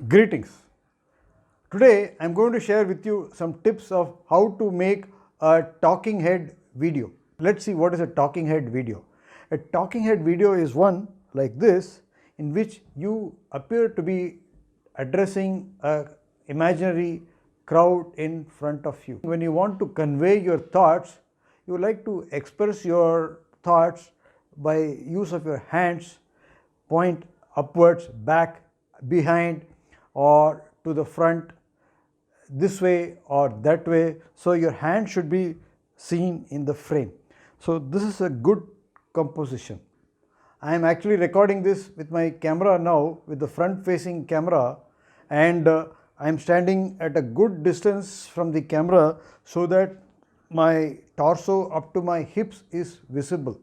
Greetings. Today I am going to share with you some tips of how to make a talking head video. Let's see what is a talking head video. A talking head video is one like this in which you appear to be addressing an imaginary crowd in front of you. When you want to convey your thoughts, you like to express your thoughts by use of your hands, point upwards, back, behind, or to the front, this way or that way. So your hand should be seen in the frame. So this is a good composition. I am actually recording this with my camera now, with the front facing camera, and I am standing at a good distance from the camera so that my torso up to my hips is visible.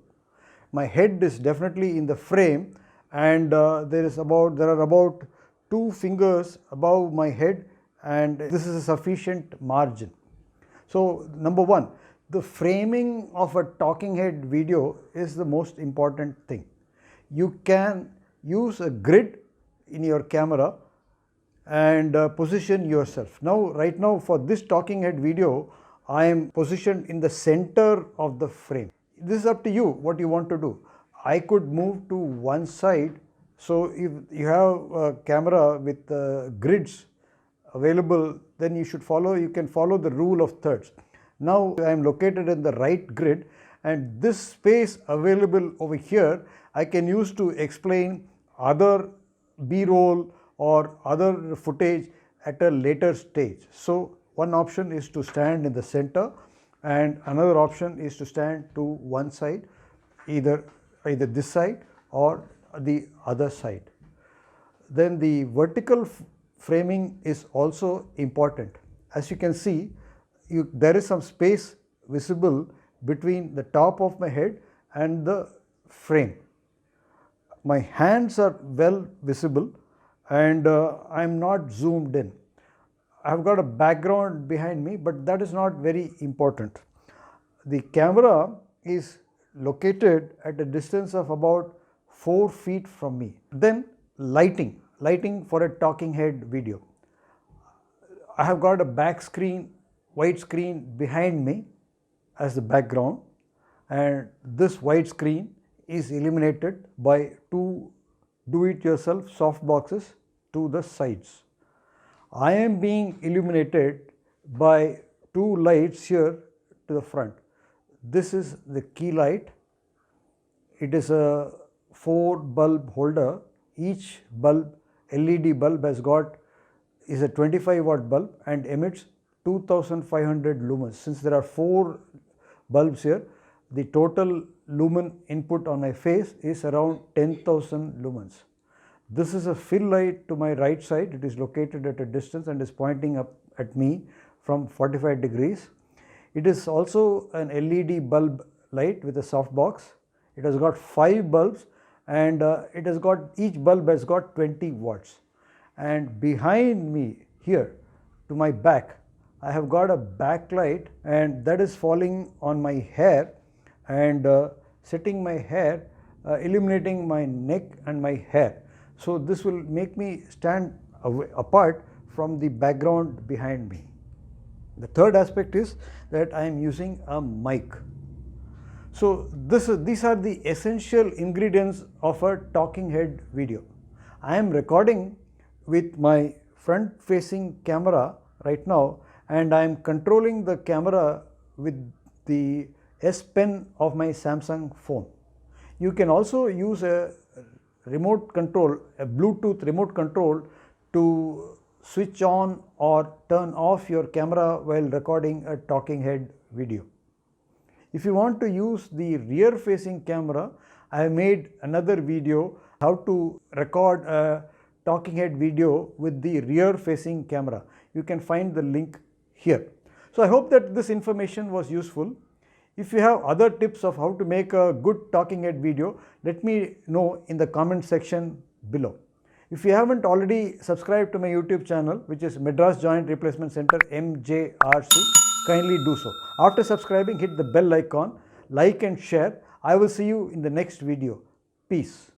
My head is definitely in the frame, and there are about 2 fingers above my head, and this is a sufficient margin. So number one, the framing of a talking head video is the most important thing. You can use a grid in your camera and position yourself. Right now for this talking head video, I am positioned in the center of the frame. This is up to you what you want to do. I could move to one side. So if you have a camera with grids available, then you can follow the rule of thirds. Now I am located in the right grid, and this space available over here I can use to explain other B-roll or other footage at a later stage. So one option is to stand in the center, and another option is to stand to one side, either this side or the other side. Then the vertical framing is also important. As you can see, there is some space visible between the top of my head and the frame. My hands are well visible, and I am not zoomed in. I have got a background behind me, but that is not very important. The camera is located at a distance of about 4 feet from me. Then lighting for a talking head video. I have got a white screen behind me as the background, and this white screen is illuminated by 2 do-it-yourself soft boxes to the sides. I am being illuminated by 2 lights here to the front. This is the key light. It is a 4 bulb holder. Each bulb, LED bulb, is a 25 watt bulb and emits 2500 lumens. Since there are 4 bulbs here, the total lumen input on my face is around 10,000 lumens. This is a fill light to my right side. It is located at a distance and is pointing up at me from 45 degrees. It is also an LED bulb light with a soft box. It has got 5 bulbs, and each bulb has got 20 watts. And behind me here to my back, I have got a backlight, and that is falling on my hair and setting my hair, illuminating my neck and my hair. So this will make me stand apart from the background behind me. The third aspect is that I am using a mic. So these are the essential ingredients of a talking head video. I am recording with my front facing camera right now, and I am controlling the camera with the S Pen of my Samsung phone. You can also use a remote control, a Bluetooth remote control, to switch on or turn off your camera while recording a talking head video. If you want to use the rear facing camera, I have made another video how to record a talking head video with the rear facing camera. You can find the link here. So I hope that this information was useful. If you have other tips of how to make a good talking head video, let me know in the comment section below. If you haven't already subscribed to my YouTube channel, which is Madras Joint Replacement Center MJRC, kindly do so. After subscribing, hit the bell icon, like and share. I will see you in the next video. Peace.